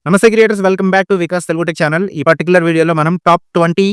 నమస్తే creators, welcome back to Vikas Telugu tech channel. ఈ particular వీడియోలో మనం top 20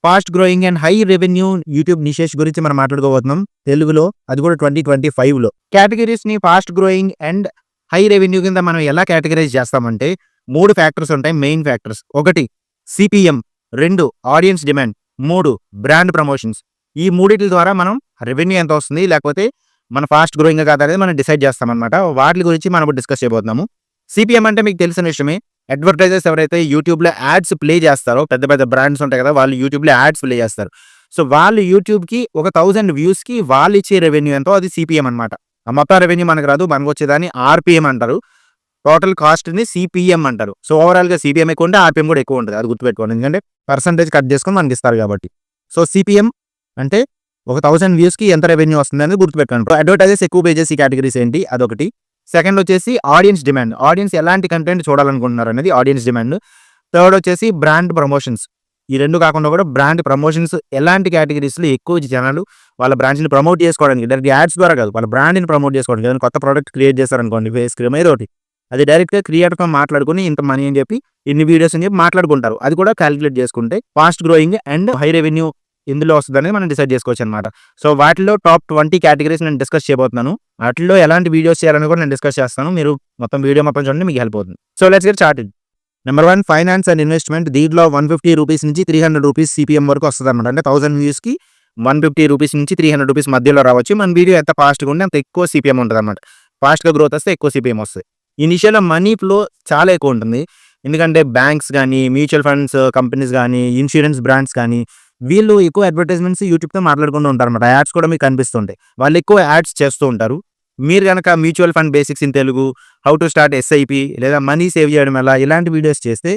fast growing and high revenue YouTube niches గురించి మనం మాట్లాడుకోబోతున్నాం తెలుగులో, అది కూడా 2025లో. కేటగిరీస్ ని fast growing and high revenue కింద మనం ఎలా కేటగిరైజ్ చేస్తామంటే 3 ఫ్యాక్టర్స్ ఉంటాయి, main factors. 1 CPM, 2 audience demand, 3 brand promotions. ఈ మూడిటి ద్వారా మనం రెవెన్యూ ఎంత వస్తుంది, లేకపోతే మన ఫాస్ట్ గ్రోయింగ్ కాదా అనేది మనం డిసైడ్ చేస్తామన్నమాట. వాటి గురించి మనం డిస్కస్ చేయబోతున్నాము. సిపిఎం అంటే మీకు తెలిసిన విషయమే. అడ్వర్టైజర్స్ ఎవరైతే యూట్యూబ్లో యాడ్స్ ప్లే చేస్తారో, పెద్ద పెద్ద బ్రాండ్స్ ఉంటాయి కదా, వాళ్ళు యూట్యూబ్లో యాడ్స్ ప్లే చేస్తారు. సో వాళ్ళు యూట్యూబ్కి 1000 వ్యూస్కి వాళ్ళు ఇచ్చే రెవెన్యూ ఎంతో అది సిపిఎం అనమాట. ఆ మొత్తం రెవెన్యూ మనకు రాదు, మనకు వచ్చేదాన్ని ఆర్పిఎం అంటారు. టోటల్ కాస్ట్ని సిపిఎం అంటారు. సో ఓవరాల్గా సిపిఎం ఎక్కువ ఉంటే ఆర్పిఎం కూడా ఎక్కువ ఉంటుంది, అది గుర్తుపెట్టుకోండి. ఎందుకంటే పర్సంటేజ్ కట్ చేసుకొని మనకి ఇస్తారు కాబట్టి. సో సిపిఎం అంటే 1000 వ్యూస్కి ఎంత రెవెన్యూ వస్తుంది అనేది గుర్తుపెట్టుకోండి. అడ్వర్టైజర్స్ ఎక్కువ పే చేసే కేటగిరీస్ ఏంటి, అదొకటి. సెకండ్ వచ్చేసి ఆడియన్స్ డిమాండ్, ఆడియన్స్ ఎలాంటి కంటెంట్ చూడాలనుకుంటున్నారు అనేది ఆడియన్స్ డిమాండ్. థర్డ్ వచ్చేసి బ్రాండ్ ప్రమోషన్స్. ఈ రెండు కాకుండా కూడా బ్రాండ్ ప్రమోషన్స్ ఎలాంటి కేటగిరీస్లో ఎక్కువ జనాలు వాళ్ళ బ్రాండ్ని ప్రమోట్ చేసుకోవడానికి, డైరెక్ట్ యాడ్స్ ద్వారా కాదు, వాళ్ళ బ్రాండ్ని ప్రమోట్ చేసుకోవడానికి. ఏదైనా కొత్త ప్రోడక్ట్ క్రియేట్ చేస్తారనుకోండి, ఫేస్ క్రీమ్ ఏదో ఒకటి, అది డైరెక్ట్గా క్రియేటర్తో మాట్లాడుకుని ఇంత మనీ అని చెప్పి ఇన్ని వీడియోస్ అని చెప్పి మాట్లాడుకుంటారు. అది కూడా క్యాలిక్యులేట్ చేసుకుంటే fast growing and high revenue ఇందులో వస్తుంది అనేది మనం డిసైడ్ చేసుకోవచ్చు అనమాట. సో వాటిలో టాప్ 20 కేటగిరీస్ నేను డిస్కస్ చేయబోతున్నాను. వాటిలో ఎలాంటి వీడియోస్ చేయాలని కూడా నేను డిస్కస్ చేస్తాను. మీరు వీడియో మొత్తం చూడండి, మీకు హెల్ప్ అవుతుంది. So let's get started. Number 1 finance and investment. దీంట్లో 150 రూపీస్ నుంచి 300 రూపీస్ సిపిఎం వరకు వస్తుంది అనమాట. అంటే 1000 వ్యూస్కి 150 రూపీస్ నుంచి 300 రూపీస్ మధ్యలో రావచ్చు. మన వీడియో ఎంత ఫాస్ట్గా ఉంటే అంత ఎక్కువ సిపిఎం ఉంటుంది అనమాట. ఫాస్ట్గా గ్రోత్ వస్తే ఎక్కువ సిపిఎం వస్తుంది. ఇనిషియల్గా మనీ ఫ్లో చాలా ఎక్కువ ఉంటుంది. ఎందుకంటే బ్యాంక్స్ కానీ, మ్యూచువల్ ఫండ్స్ కంపెనీస్ కానీ, ఇన్సూరెన్స్ బ్రాండ్స్ కానీ, వీళ్ళు ఎక్కువ అడ్వర్టైజ్మెంట్స్ యూట్యూబ్తో మాట్లాడుకుంటూ ఉంటారు అనమాట. యాడ్స్ కూడా మీకు కనిపిస్తుంటాయి, వాళ్ళు ఎక్కువ యాడ్స్ చేస్తూ ఉంటారు. మీరు కనుక mutual fund basics in Telugu, how to start SIP, లేదా మనీ సేవ్ చేయడం ఎలా, ఇలాంటి వీడియోస్ చేస్తే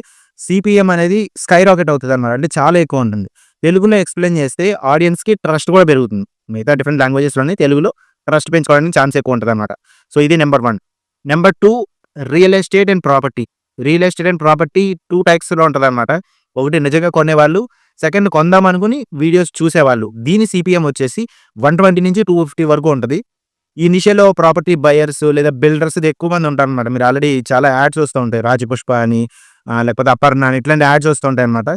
సిపిఎం అనేది స్కై రాకెట్ అవుతుంది అనమాట. అంటే చాలా ఎక్కువ ఉంటుంది. తెలుగులో ఎక్స్ప్లెయిన్ చేస్తే ఆడియన్స్కి ట్రస్ట్ కూడా పెరుగుతుంది. మిగతా డిఫరెంట్ లాంగ్వేజెస్లోనే తెలుగులో ట్రస్ట్ పెంచుకోవడానికి ఛాన్స్ ఎక్కువ ఉంటుంది అనమాట. సో ఇది number 1. Number 2 real estate and property. Real estate and property 2 టైప్స్లో ఉంటుంది అనమాట. ఒకటి నిజంగా కొనేవాళ్ళు, సెకండ్ కొందాం అనుకుని వీడియోస్ చూసేవాళ్ళు. దీని సిపిఎం వచ్చేసి 120 నుంచి 250 వరకు ఉంటుంది. ఈ నిషేలో ప్రాపర్టీ బయర్స్ లేదా బిల్డర్స్ ఎక్కువ మంది ఉంటారు అనమాట. మీరు ఆల్రెడీ చాలా యాడ్స్ వస్తూ ఉంటాయి, రాజపుష్ప అని, లేకపోతే అపర్ణ అని, ఇట్లాంటి యాడ్స్ వస్తూ ఉంటాయి అనమాట.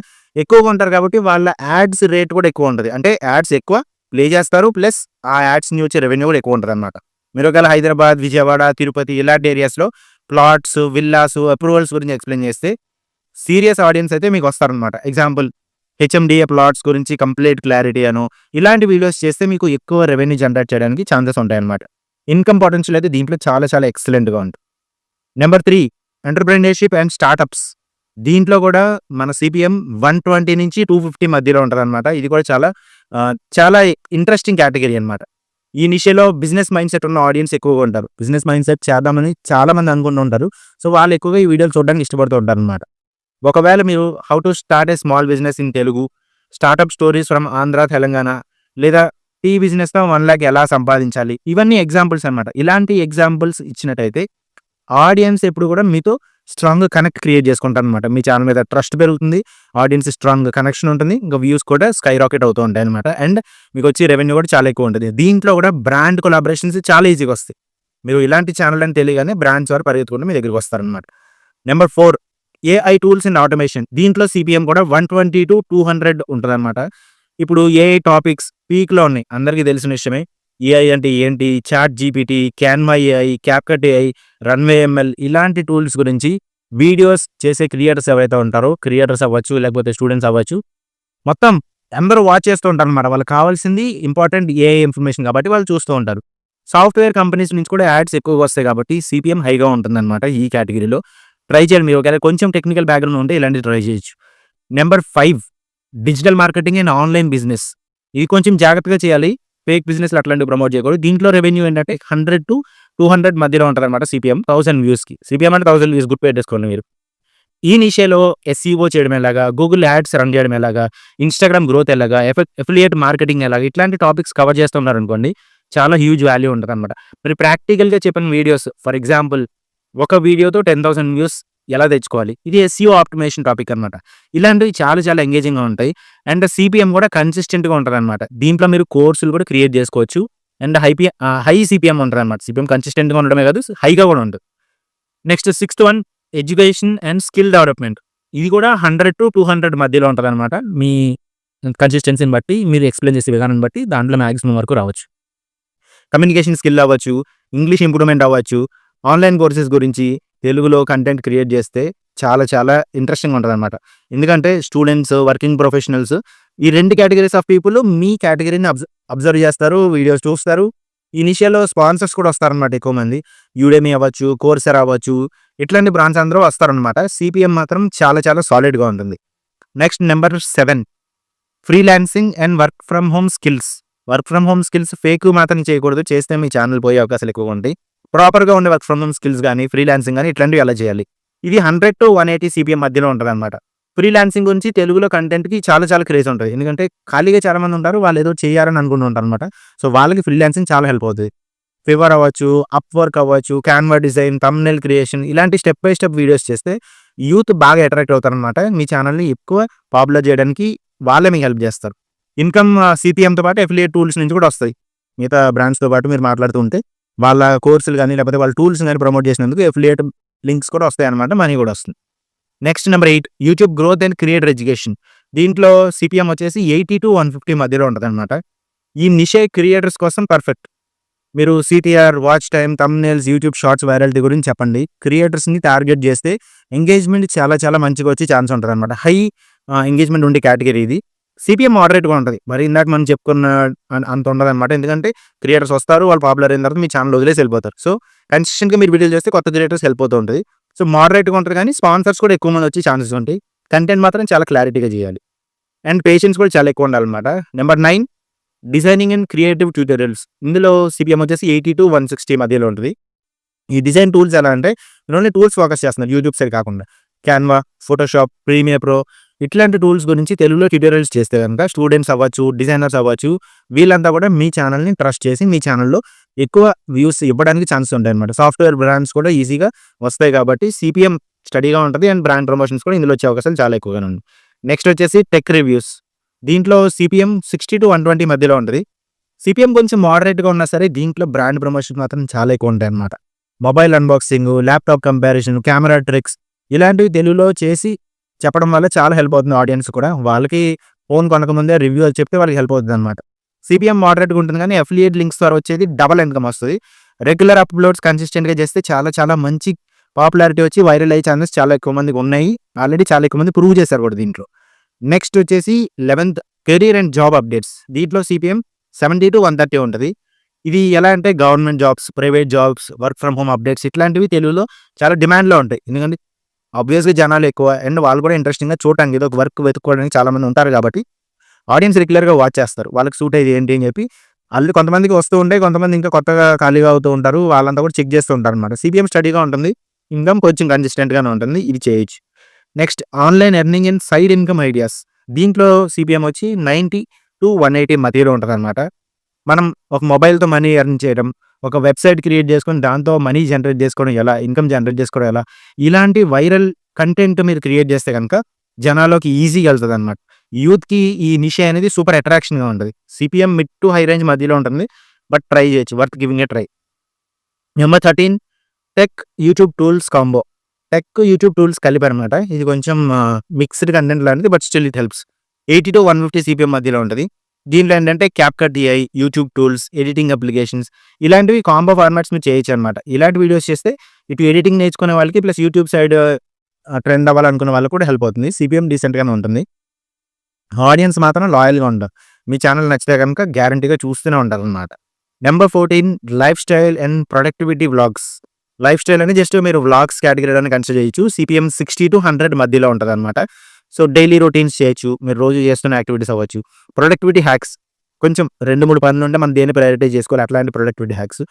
ఎక్కువగా ఉంటారు కాబట్టి వాళ్ళ యాడ్స్ రేట్ కూడా ఎక్కువ ఉంటుంది. అంటే యాడ్స్ ఎక్కువ ప్లే చేస్తారు, ప్లస్ ఆ యాడ్స్ నుంచి వచ్చే రెవెన్యూ కూడా ఎక్కువ ఉంటుంది అనమాట. మీరు ఒకవేళ హైదరాబాద్, విజయవాడ, తిరుపతి ఇలాంటి ఏరియాస్లో ప్లాట్స్, విల్లాస్, అప్రూవల్స్ గురించి ఎక్స్ప్లెయిన్ చేస్తే సీరియస్ ఆడియన్స్ అయితే మీకు వస్తారనమాట. ఎగ్జాంపుల్ హెచ్ఎండిఏ ప్లాట్స్ గురించి కంప్లీట్ క్లారిటీ అను, ఇలాంటి వీడియోస్ చేస్తే మీకు ఎక్కువ రెవెన్యూ జనరేట్ చేయడానికి ఛాన్సెస్ ఉంటాయన్నమాట. ఇన్కమ్ పొటెన్షియల్ అయితే దీంట్లో చాలా చాలా ఎక్సలెంట్గా ఉంటుంది. Number 3 entrepreneurship and startups. దీంట్లో కూడా మన సిపిఎం 120 నుంచి 250 మధ్యలో ఉంటుంది అనమాట. ఇది కూడా చాలా ఇంట్రెస్టింగ్ కేటగిరీ అనమాట. ఈ నిషేలో బిజినెస్ మైండ్ సెట్ ఉన్న ఆడియన్స్ ఎక్కువగా ఉంటారు. బిజినెస్ మైండ్ సెట్ చేద్దామని చాలా మంది అనుకుంటూ ఉంటారు. సో వాళ్ళు ఎక్కువగా ఈ వీడియోలు చూడడానికి ఇష్టపడుతూ ఉంటారు అనమాట. ఒకవేళ మీరు how to start a small business in Telugu, startup stories from Andhra, Telangana, లేదా టీ బిజినెస్తో 1 lakh ఎలా సంపాదించాలి, ఇవన్నీ ఎగ్జాంపుల్స్ అనమాట. ఇలాంటి ఎగ్జాంపుల్స్ ఇచ్చినట్టయితే ఆడియన్స్ ఎప్పుడు కూడా మీతో స్ట్రాంగ్ కనెక్ట్ క్రియేట్ చేసుకుంటారు అనమాట. మీ ఛానల్ మీద ట్రస్ట్ పెరుగుతుంది, ఆడియన్స్ స్ట్రాంగ్ కనెక్షన్ ఉంటుంది, ఇంకా వ్యూస్ కూడా స్కై రాకెట్ అవుతూ ఉంటాయి అనమాట. అండ్ మీకు వచ్చి రెవెన్యూ కూడా చాలా ఎక్కువ ఉంటుంది. దీంట్లో కూడా బ్రాండ్ కొలాబరేషన్స్ చాలా ఈజీగా వస్తాయి. మీరు ఇలాంటి ఛానల్ అని తెలియగానే బ్రాండ్స్ వారు పరిగెత్తుకుంటూ మీ దగ్గరికి వస్తారనమాట. Number 4 AI tools and automation. దీంట్లో సిపిఎం కూడా 120 to 200 ఉంటుంది అనమాట. ఇప్పుడు ఏఐ టాపిక్స్ పీక్లో ఉన్నాయి, అందరికీ తెలిసిన విషయమే. ఏఐ అంటే ఏంటి, ChatGPT, Canva AI, CapCut AI, Runway ML, ఇలాంటి టూల్స్ గురించి వీడియోస్ చేసే క్రియేటర్స్ ఎవరైతే ఉంటారో, క్రియేటర్స్ అవ్వచ్చు లేకపోతే స్టూడెంట్స్ అవ్వచ్చు, మొత్తం అందరూ వాచ్ చేస్తూ ఉంటారు అనమాట. వాళ్ళకి కావాల్సింది ఇంపార్టెంట్ ఏఐ ఇన్ఫర్మేషన్ కాబట్టి వాళ్ళు చూస్తూ ఉంటారు. సాఫ్ట్వేర్ కంపెనీస్ నుంచి కూడా యాడ్స్ ఎక్కువగా వస్తాయి కాబట్టి సిపిఎం హైగా ఉంటుంది అనమాట. ఈ కేటగిరీలో ట్రై చేయండి. మీరు ఒకవేళ కొంచెం టెక్నికల్ బ్యాక్గ్రౌండ్ ఉంటే ఇలాంటివి ట్రై చేయొచ్చు. Number 5 digital marketing and online business. ఇది కొంచెం జాగ్రత్తగా చేయాలి, ఫేక్ బిజినెస్లు అట్లాంటివి ప్రమోట్ చేయకూడదు. దీంట్లో రెవెన్యూ ఏంటంటే 100 to 200 మధ్యలో ఉంటుంది అనమాట. సిపిఎం 1000 వ్యూస్కి. సిపిఎం అంటే 1000 వ్యూస్, గుర్తుపెట్టేసుకోండి మీరు. ఈ నిషేలో ఎస్ఈఓ చేయడం ఎలాగా, గూగుల్ యాడ్స్ రన్ చేయడం ఎలాగా, ఇన్స్టాగ్రామ్ గ్రోత్ ఎలాగా, ఎఫిలియేట్ మార్కెటింగ్ ఎలాగా, ఇట్లాంటి టాపిక్స్ కవర్ చేస్తున్నారు అనుకోండి, చాలా హ్యూజ్ వాల్యూ ఉంటుంది అనమాట. మరి ప్రాక్టికల్గా చెప్పిన వీడియోస్, ఫర్ ఎగ్జాంపుల్ ఒక వీడియోతో 10,000 వ్యూస్ ఎలా తెచ్చుకోవాలి, ఇది ఎస్ఈఓ ఆప్టిమైజేషన్ టాపిక్ అనమాట. ఇలాంటివి చాలా చాలా ఎంగేజింగ్గా ఉంటాయి. అండ్ సిపిఎం కూడా కన్సిస్టెంట్గా ఉంటుంది అనమాట. దీంట్లో మీరు కోర్సులు కూడా క్రియేట్ చేసుకోవచ్చు. అండ్ హై సిపిఎం ఉంటుంది అనమాట. సిపిఎం కన్సిస్టెంట్గా ఉండడమే కాదు, హైగా కూడా ఉంటుంది. Next 6th 1 education and skill development. ఇది కూడా 100-200 మధ్యలో ఉంటదనమాట. మీ కన్సిస్టెన్సీని బట్టి, మీరు ఎక్స్‌ప్లెయిన్ చేసే విధానాన్ని బట్టి దాంట్లో మాక్సిమం వరకు రావచ్చు. కమ్యూనికేషన్ స్కిల్ అవ్వచ్చు, ఇంగ్లీష్ ఇంప్రూవ్‌మెంట్ అవ్వచ్చు, ఆన్‌లైన్ కోర్సెస్ గురించి తెలుగులో కంటెంట్ క్రియేట్ చేస్తే చాలా ఇంట్రెస్టింగ్‌గా ఉంటదనమాట. ఎందుకంటే స్టూడెంట్స్, వర్కింగ్ ప్రొఫెషనల్స్ ఈ 2 కేటగరీస్ ఆఫ్ పీపుల్ మీ కేటగరీని అబ్జర్వ్ చేస్తారు, వీడియోస్ చూస్తారు. ఇనిషియల్‌లో స్పాన్సర్స్ కూడా వస్తారనమాట ఎక్కువ మంది. యుడెమీ అవ్వచ్చు, కోర్సెరా అవ్వచ్చు, ఇట్లాంటి బ్రాండ్స్ అందరూ వస్తారనమాట. సీపీఎం మాత్రం చాలా సాలిడ్‌గా ఉంటుంది. Next number 7 freelancing and work from home skills. Work from home skills fake మాత్రం చేయకూడదు. చేస్తే మీ ఛానల్ పోయే అవకాశాలు ఎక్కువగా ఉంటాయి. ప్రాపర్‌గా ఉండే వర్క్ ఫ్రమ్ హోమ్ స్కిల్స్ గానీ, ఫ్రీలాన్సింగ్ గానీ ఇట్లాంటివి ఎలా చేయాలి. ఇది 100-180 సీపీఎం మధ్యలో ఉంటదనమాట. ఫ్రీలాన్సింగ్ గురించి తెలుగులో కంటెంట్‌కి చాలా క్రేజ్ ఉంటది. ఎందుకంటే ఖాళీగా చాలా మంది ఉంటారు. వాళ్ళు ఏదో చేయాలని అనుకుంటూ ఉంటారనమాట. సో వాళ్ళకి ఫ్రీలాన్సింగ్ చాలా హెల్ప్ అవుతది. ఫివర్ అవ్వచ్చు, అప్‌వర్క్ అవ్వచ్చు, క్యాన్వా డిజైన్, థంబ్‌నెయిల్ క్రియేషన్ ఇలాంటి స్టెప్ బై స్టెప్ వీడియోస్ చేస్తే యూత్ బాగా అట్రాక్ట్ అవుతారనమాట. మీ ఛానల్‌ని ఎక్కువ పాపులర్ చేయడానికి వాళ్ళే మీకు హెల్ప్ చేస్తారు. ఇన్‌కమ్ సీపీఎంతో పాటు అఫిలియేట్ టూల్స్ నుంచి కూడా వస్తాయి. మిగతా బ్రాండ్స్‌తో పాటు మీరు మాట్లాడుతూ ఉంటే వాళ్ళ కోర్సులు గానీ, లేకపోతే వాళ్ళ టూల్స్‌ని గానీ ప్రమోట్ చేసినందుకు అఫిలియేట్ లింక్స్ కూడా వస్తాయన్నమాట. మనీ కూడా వస్తుంది. Next number 8 YouTube growth and creator education. దీంట్లో సీపీఎం వచ్చేసి 80-150 మధ్యలో ఉంటదనమాట. ఈ నిషే క్రియేటర్స్ కోసం పర్ఫెక్ట్. మీరు CTR, watch time, thumbnails, YouTube shorts virality గురించి చెప్పండి. క్రియేటర్స్‌ని టార్గెట్ చేస్తే ఎంగేజ్‌మెంట్ చాలా మంచిగా వచ్చే ఛాన్స్ ఉంటదనమాట. హై ఎంగేజ్‌మెంట్ ఉండే కేటగిరీ ఇది. సీపీఎం మోడరేట్‌గా ఉంటది. మరి ఇందాక మనం చెప్పుకున్న అంత ఉండదనమాట. ఎందుకంటే క్రియేటర్స్ వస్తారు, వాళ్ళు పాపులర్ అయిన తర్వాత మీ ఛానల్ వదిలేసి వెళ్ళిపోతారు. సో కన్సిస్టెంట్‌గా మీరు వీడియోలు చేస్తే కొత్త క్రియేటర్స్ హెల్ప్ అవుతూ ఉంటది. సో మోడరేట్‌గా ఉంటది కానీ స్పాన్సర్స్ కూడా ఎక్కువ మంది వచ్చే ఛాన్సెస్ ఉంటాయి. కంటెంట్ మాత్రం చాలా క్లారిటీగా చేయాలి. అండ్ పేషెన్స్ కూడా చాలా ఎక్కువ ఉండాలన్నమాట. Number 9 designing and creative tutorials. ఇందులో సీపీఎం వచ్చేసి 80-160 మధ్యలో ఉంటది. ఈ డిజైన్ టూల్స్ ఎలా అంటే మీరు ఓన్లీ టూల్స్ ఫోకస్ చేస్తున్నారు యూట్యూబ్ సైడ్ కాకుండా. క్యాన్వా, ఫోటోషాప్, ప్రీమియర్ ప్రో ఇట్లాంటి టూల్స్ గురించి తెలుగులో ట్యూటోరియల్స్ చేస్తే గనుక స్టూడెంట్స్ అవ్వచ్చు, డిజైనర్స్ అవ్వచ్చు, వీళ్ళంతా కూడా మీ ఛానల్‌ని ట్రస్ట్ చేసి మీ ఛానల్‌లో ఎక్కువ వ్యూస్ ఇవ్వడానికి ఛాన్సెస్ ఉంటాయన్నమాట. సాఫ్ట్‌వేర్ బ్రాండ్స్ కూడా ఈజీగా వస్తాయి కాబట్టి సీపీఎం స్టడీగా ఉంటది. అండ్ బ్రాండ్ ప్రమోషన్స్ కూడా ఇందులో వచ్చే అవకాశాలు చాలా ఎక్కువగానే ఉన్నాయి. నెక్స్ట్ వచ్చేసి టెక్ రివ్యూస్. దీంట్లో సీపీఎం 60-120 మధ్యలో ఉంటది. సీపీఎం కొంచెం మోడరేట్‌గా ఉన్నా సరే దీంట్లో బ్రాండ్ ప్రమోషన్స్ మాత్రం చాలా ఎక్కువ ఉంటాయన్నమాట. Mobile unboxing, laptop comparison, camera tricks ఇలాంటివి తెలుగులో చేసి చెప్పడం వల్ల చాలా హెల్ప్ అవుతుంది ఆడియన్స్ కూడా. వాళ్ళకి ఫోన్ కొనకముందే రివ్యూ అది చెప్తే వాళ్ళకి హెల్ప్ అవుతుందన్నమాట. సీపీఎం మోడరేట్‌గా ఉంటుంది కానీ అఫిలియేట్ లింక్స్ ద్వారా వచ్చేది డబుల్ ఇన్‌కమ్ వస్తది. రెగ్యులర్ అప్‌లోడ్స్ కన్సిస్టెంట్‌గా చేస్తే చాలా మంచి పాపులారిటీ వచ్చి వైరల్ అయ్యే ఛాన్సెస్ చాలా ఎక్కువ మందికి ఉన్నాయి. ఆల్రెడీ చాలా ఎక్కువ మంది ప్రూవ్ చేశారు కూడా దీంట్లో. నెక్స్ట్ వచ్చేసి 11th career and job updates. దీంట్లో సీపీఎం 70-130 ఉంటది. ఇది ఎలా అంటే government jobs, private jobs, work from home updates ఇట్లాంటివి తెలుగులో చాలా డిమాండ్‌లో ఉంటాయి. ఎందుకంటే ఆబ్వియస్‌గా జనాలు ఎక్కువ అండ్ వాళ్ళు కూడా ఇంట్రెస్టింగ్‌గా చూడటానికి ఏదో ఒక వర్క్ వెతుక్కోవడానికి చాలా మంది ఉంటారు కాబట్టి ఆడియన్స్ రెగ్యులర్‌గా వాచ్ చేస్తారు. వాళ్ళకి సూట్ అయ్యేది ఏంటి అని చెప్పి ఆళ్ళు కొంతమందికి వస్తూ ఉంటాయి. కొంతమంది ఇంకా కొత్తగా ఖాళీగా అవుతూ ఉంటారు. వాళ్ళంతా కూడా చెక్ చేస్తూ ఉంటారనమాట. సీపీఎం స్టడీగా ఉంటుంది. ఇన్‌కమ్ కొంచెం కన్సిస్టెంట్‌గానే ఉంటుంది. ఇది చేయొచ్చు. Next online earning and side income ideas. దీంట్లో సీపీఎం వచ్చి 90-180 మధ్యలో ఉంటదనమాట. మనం ఒక మొబైల్‌తో మనీ ఎర్న్ చేయడం, ఒక వెబ్‌సైట్ క్రియేట్ చేసుకొని దాంతో మనీ జనరేట్ చేసుకోవడం ఎలా, ఇన్‌కమ్ జనరేట్ చేసుకోవడం ఎలా, ఇలాంటి వైరల్ కంటెంట్ మీరు క్రియేట్ చేస్తే గనుక జనాల్లోకి ఈజీగా వెళ్తదనమాట. యూత్‌కి ఈ నిషే అనేది సూపర్ అట్రాక్షన్‌గా ఉంటది. CPM mid to high range మధ్యలో ఉంటుంది. బట్ ట్రై చేయొచ్చు. Worth giving a try. Number 13 tech YouTube tools combo. Tech YouTube tools కలిపారనమాట. ఇది కొంచెం మిక్స్డ్ కంటెంట్ లాంటిది but still it helps. 80-150 CPM మధ్యలో ఉంటది. దీంట్లో ఏంటంటే CapCut AI, YouTube tools, editing applications ఇలాంటివి కాంబో ఫార్మాట్స్ మీరు చేయొచ్చనమాట. ఇలాంటి వీడియోస్ చేస్తే ఇటు ఎడిటింగ్ నేర్చుకునే వాళ్ళకి ప్లస్ యూట్యూబ్ సైడ్ ట్రెండ్ అవ్వాలనుకునే వాళ్ళకి కూడా హెల్ప్ అవుతుంది. సీపీఎం డీసెంట్‌గానే ఉంటుంది. ఆడియన్స్ మాత్రం లాయల్‌గా ఉంటారు. మీ ఛానల్ నచ్చితే గనుక గ్యారంటీగా చూస్తూనే ఉంటారనమాట. Number 14 life style and productivity vlogs. Life style అని జస్ట్ మీరు వ్లాగ్స్ కేటగిరీలోనే కన్సిడర్ చేయొచ్చు. సీపీఎం 60-100 మధ్యలో ఉంటదనమాట. సో డైలీ రొటీన్స్ చేయొచ్చు. మీరు రోజు చేస్తున్న యాక్టివిటీస్ అవ్వచ్చు. ప్రొడక్టివిటీ హ్యాక్స్ కొంచెం 2-3 పనులుంటే మనం దేన్ని ప్రయారిటైజ్ చేసుకోవాలి అట్లాంటి ప్రొడక్టివిటీ హ్యాక్స్.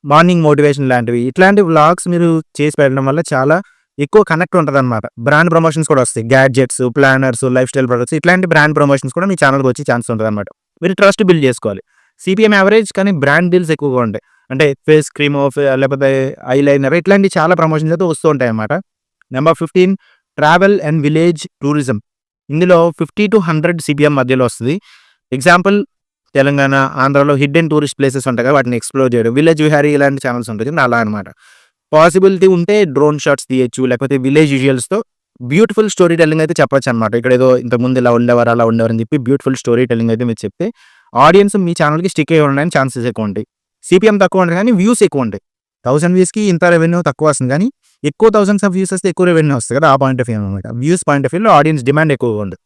మార్నింగ్ మోటివేషన్ లాంటివి ఇట్లాంటి వ్లాగ్స్ మీరు చేసి పెట్టడం వల్ల చాలా ఎక్కువ కనెక్ట్ ఉంటదనమాట. బ్రాండ్ ప్రమోషన్స్ కూడా వస్తాయి. Gadgets, planners, life style products ఇట్లాంటి బ్రాండ్ ప్రమోషన్స్ కూడా మీ ఛానల్‌కి వచ్చే ఛాన్స్ ఉంటదనమాట. మీరు ట్రస్ట్ బిల్డ్ చేసుకోవాలి. సీపీఎం యావరేజ్ కానీ బ్రాండ్ డీల్స్ ఎక్కువగా ఉంటాయి. అంటే ఫేస్ క్రీమో లేకపోతే ఐలైనర్ ఇట్లాంటి చాలా ప్రమోషన్స్ అయితే వస్తూ ఉంటాయన్నమాట. Number 15 travel and village tourism. ఇందులో 50-100 సీపీఎం మధ్యలో వస్తది. ఎగ్జాంపుల్ తెలంగాణ, ఆంధ్రాలో హిడ్డెన్ టూరిస్ట్ ప్లేసెస్ ఉంటాయి కదా వాటిని ఎక్స్‌ప్లోర్ చేయడం. విలేజ్ విహారీ ఇలాంటి ఛానల్స్ ఉంటాయి చూడండి అలా అనమాట. పాసిబిలిటీ ఉంటే డ్రోన్ షాట్స్ తీయొచ్చు, లేకపోతే విలేజ్ విజువల్స్‌తో బ్యూటిఫుల్ స్టోరీ టెల్లింగ్ అయితే చెప్పొచ్చనమాట. ఇక్కడేదో ఇంతకుముందు ఇలా ఉండేవారు, అలా ఉండేవారని చెప్పి బ్యూటిఫుల్ స్టోరీ టెల్లింగ్ అయితే మీరు చెప్తే ఆడియన్స్ మీ ఛానల్‌కి స్టిక్ అయ్యి ఉండడానికి ఛాన్సెస్ ఎక్కువుంటాయి. సీపీఎం తక్కువ ఉంటది కానీ వ్యూస్ ఎక్కువుంటాయి. 1000 వ్యూస్‌కి ఇంత రెవెన్యూ తక్కువ వస్తుంది కానీ ఎక్కువ థౌసండ్స్ ఆఫ్ వ్యూస్ వస్తే ఎక్కువ రెవెన్యూ వస్తది కదా! ఆ పాయింట్ ఆఫ్ వ్యూ అనమాట. వ్యూస్ పాయింట్ ఆఫ్ వ్యూలో ఆడియన్స్ డిమాండ్ ఎక్కువగా ఉంది.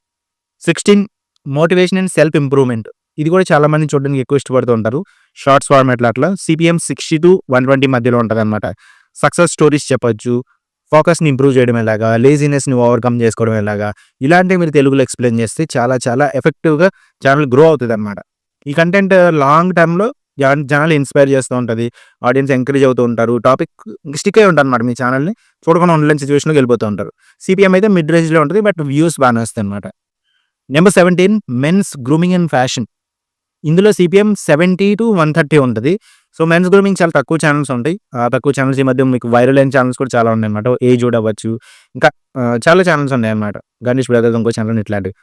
16 మోటివేషన్ అండ్ సెల్ఫ్ ఇంప్రూవ్‌మెంట్. ఇది కూడా చాలా మంది చూడడానికి ఎక్కువ ఇష్టపడుతూ ఉంటారు. షార్ట్స్ ఫార్మాట్‌లో అట్లా సీపీఎం 60-120 మధ్యలో ఉంటదనమాట. సక్సెస్ స్టోరీస్ చెప్పొచ్చు. ఫోకస్‌ని ఇంప్రూవ్ చేయడం ఎలాగా, లేజినెస్‌ని ఓవర్‌కమ్ చేసుకోవడం ఎలాగా, ఇలాంటివి మీరు తెలుగులో ఎక్స్‌ప్లెయిన్ చేస్తే చాలా చాలా ఎఫెక్టివ్‌గా ఛానల్ గ్రో అవుతదనమాట. ఈ కంటెంట్ లాంగ్ టర్మ్‌లో జనాలు ఇన్‌స్పైర్ చేస్తూ ఉంటది. ఆడియన్స్ ఎంకరేజ్ అవుతూ ఉంటారు. టాపిక్ స్టిక్ అయ్యి ఉంటదనమాట మీ ఛానల్‌ని. చూడకుండా ఉండలేని సిట్యుయేషన్‌లోకి వెళ్ళిపోతూ ఉంటారు. సీపీఎం అయితే మిడ్ రేంజ్‌లో ఉంటది. బట్ వ్యూస్ బానే వస్తాయనమాట. Number 17 men's grooming and fashion. ఇందులో సీపీఎం 70-130 ఉంటది. సో, మెన్స్ గ్రూమింగ్ చాలా తక్కువ ఛానెల్స్ ఉంటాయి. తక్కువ ఛానెల్స్ ఈ మధ్య మీకు వైరల్ అయిన ఛానెల్స్ కూడా చాలా ఉన్నాయన్నమాట. ఏజుడ్ అవ్వచ్చు. ఇంకా చాలా ఛానెల్స్ ఉన్నాయన్నమాట. గణేష్ బ్రదర్స్ ఇంకో ఛానెల్ ఇట్లాంటివి.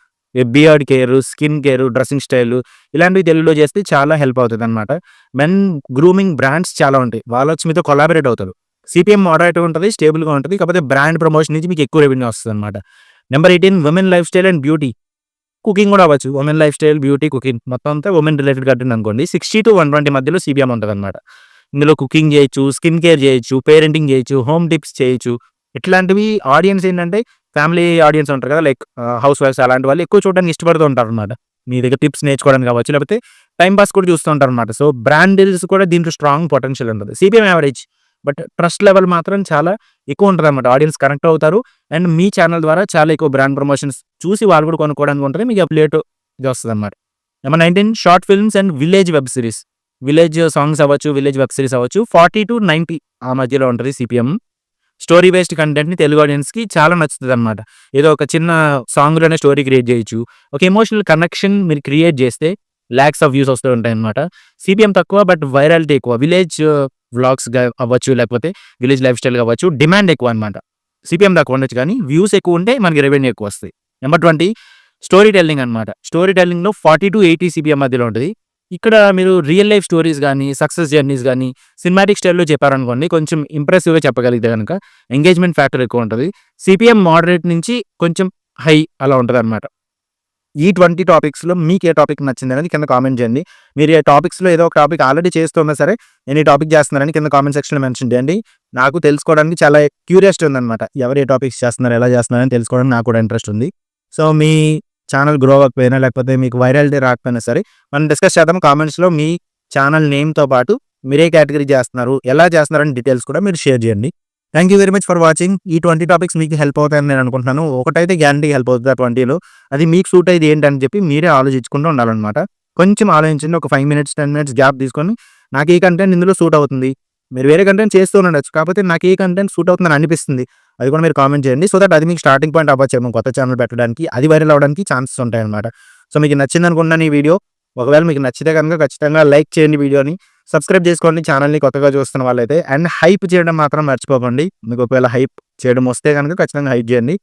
Beard care, skin care, dressing style ఇలాంటివి తెలుగులో చేస్తే చాలా హెల్ప్ అవుతదన్నమాట. మెన్ గ్రూమింగ్ బ్రాండ్స్ చాలా ఉంటాయి. వాళ్ళొచ్చి మీతో కొలాబరేట్ అవుతారు. సీపీఎం మోడరేట్‌గా ఉంటది. స్టేబుల్‌గా ఉంటది. కాకపోతే బ్రాండ్ ప్రమోషన్ నుంచి మీకు ఎక్కువ రెవెన్యూ వస్తదన్నమాట. Number 18 women lifestyle and beauty. Cooking కూడా అవ్వచ్చు. Women lifestyle, beauty, cooking మొత్తం అంతా ఉమెన్ రిలేటెడ్ కంటెంట్ అనుకోండి. 60-120 మధ్యలో సీపీఎం ఉంటదనమాట. ఇందులో కుకింగ్ చేయొచ్చు, స్కిన్ కేర్ చేయొచ్చు, పేరెంటింగ్ చేయొచ్చు, హోమ్ టిప్స్ చేయొచ్చు. ఇట్లాంటివి ఆడియన్స్ ఏంటంటే ఫ్యామిలీ ఆడియన్స్ ఉంటారు కదా! లైక్ హౌస్ వైఫ్స్ అలాంటి వాళ్ళు ఎక్కువ చూడడానికి ఇష్టపడుతూ ఉంటారనమాట. మీ దగ్గర టిప్స్ నేర్చుకోవడానికి కావచ్చు, లేకపోతే టైమ్ పాస్ కూడా చూస్తూ ఉంటారనమాట. సో, బ్రాండ్ డీల్స్ కూడా దీంట్లో స్ట్రాంగ్ పొటెన్షియల్ ఉంటది. CPM average. But trust level మాత్రం చాలా ఎక్కువ ఉంటదనమాట. ఆడియన్స్ కనెక్ట్ అవుతారు. అండ్ మీ ఛానల్ ద్వారా చాలా ఎక్కువ బ్రాండ్ ప్రమోషన్స్ చూసి వాళ్ళు కూడా కొనుక్కోవడానికి ఉంటది. మీకు అఫిలియేట్ ఇది వస్తదనమాట. Number 19 short films and village web series. Village songs అవ్వచ్చు, విలేజ్ వెబ్ సిరీస్ అవ్వచ్చు. 40-90 ఆ మధ్యలో ఉంటది సీపీఎం. స్టోరీ బేస్డ్ కంటెంట్‌ని తెలుగు ఆడియన్స్‌కి చాలా నచ్చుతదనమాట. ఏదో ఒక చిన్న సాంగ్‌లోనే స్టోరీ క్రియేట్ చేయొచ్చు. ఒక ఎమోషనల్ కనెక్షన్ మీరు క్రియేట్ చేస్తే లాక్స్ ఆఫ్ వ్యూస్ వస్తూ ఉంటాయన్నమాట. సీపీఎం తక్కువ బట్ వైరాలిటీ ఎక్కువ. విలేజ్ వ్లాగ్స్‌గా అవ్వచ్చు, లేకపోతే విలేజ్ లైఫ్ స్టైల్‌గా అవ్వచ్చు. డిమాండ్ ఎక్కువ అనమాట. సీపీఎం తక్కువ ఉండొచ్చు కానీ వ్యూస్ ఎక్కువ ఉంటే మనకి రెవెన్యూ ఎక్కువ వస్తాయి. నెంబర్ 20 స్టోరీ టెల్లింగ్ అనమాట. స్టోరీ టెల్లింగ్‌లో 40-80 సీపీఎం మధ్యలో ఉంటది. ఇక్కడ మీరు రియల్ లైఫ్ స్టోరీస్ గానీ, సక్సెస్ జర్నీస్ గానీ, సినిమాటిక్ స్టైల్‌లో చెప్పారనుకోండి కొంచెం ఇంప్రెసివ్‌గా చెప్పగలిగితే గనక ఎంగేజ్‌మెంట్ ఫ్యాక్టర్ ఎక్కువ ఉంటది. సీపీఎం మోడరేట్ నుంచి కొంచెం హై అలా ఉంటదనమాట. ఈ 20 టాపిక్స్‌లో మీకు ఏ టాపిక్ నచ్చిందనేది కింద కామెంట్ చేయండి. మీరు ఈ టాపిక్స్‌లో ఏదో ఒక టాపిక్ ఆల్రెడీ చేస్తున్నా సరే, నేను ఈ టాపిక్ చేస్తున్నానని కింద కామెంట్ సెక్షన్‌లో మెన్షన్ చేయండి. నాకు తెలుసుకోవడానికి చాలా క్యూరియాసిటీ ఉందనమాట. ఎవరు ఏ టాపిక్స్ చేస్తున్నారు, ఎలా చేస్తున్నారని తెలుసుకోవడానికి నాకు కూడా ఇంట్రెస్ట్ ఉంది. సో, మీ ఛానల్ గ్రో అవ్వకపోయినా, లేకపోతే మీకు వైరాలిటీ రాకపోయినా సరే, మనం డిస్కస్ చేద్దాం. కామెంట్స్‌లో మీ ఛానల్ నేమ్‌తో పాటు మీరు ఏ కేటగిరీ చేస్తున్నారు, ఎలా చేస్తున్నారని డీటెయిల్స్ కూడా మీరు షేర్ చేయండి. Thank you very much for watching. ఈ 20 టాపిక్స్ మీకు హెల్ప్ అవుతాయని నేను అనుకుంటున్నాను. ఒకటైతే గ్యారంటీగా హెల్ప్ అవుతది ఆ 20లో. అది మీకు సూట్ అయ్యేది ఏంటని చెప్పి మీరే ఆలోచించుకుంటూ ఉండాలనమాట. కొంచెం ఆలోచించండి. ఒక 5 మినిట్స్, 10 మినిట్స్ గ్యాప్ తీసుకొని నాకు ఈ కంటెంట్ ఇందులో సూట్ అవుతుంది. మీరు వేరే కంటెంట్ చేస్తూ ఉండొచ్చు. కాకపోతే నాకు ఏ కంటెంట్ సూట్ అవుతుందని అనిపిస్తుంది. అది కూడా మీరు కామెంట్ చేయండి. సో దట్ అది మీకు స్టార్టింగ్ పాయింట్ అవ్వచ్చేమో కొత్త ఛానల్ పెట్టడానికి. అది వైరల్ అవ్వడానికి ఛాన్సెస్ ఉంటాయన్నమాట. సో, మీకు నచ్చిందనుకుంటున్నాను ఈ వీడియో. ఒకవేళ మీకు నచ్చితే కనుక ఖచ్చితంగా లైక్ చేయండి వీడియోని. సబ్స్క్రైబ్ చేసుకోండి ఛానల్‌ని కొత్తగా చూస్తున్న వాళ్ళైతే. అండ్ హైప్ చేయడం మాత్రం మర్చిపోకండి. మీకు ఒకవేళ హైప్ చేయడం వస్తే గనుక ఖచ్చితంగా హైప్ చేయండి.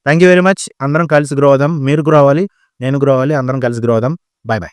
Thank you very much. అందరం కలిసి గ్రో అవుదాం. మీరు గ్రో అవ్వాలి, నేను గ్రో అవ్వాలి. అందరం కలిసి గ్రో అవుదాం. By by.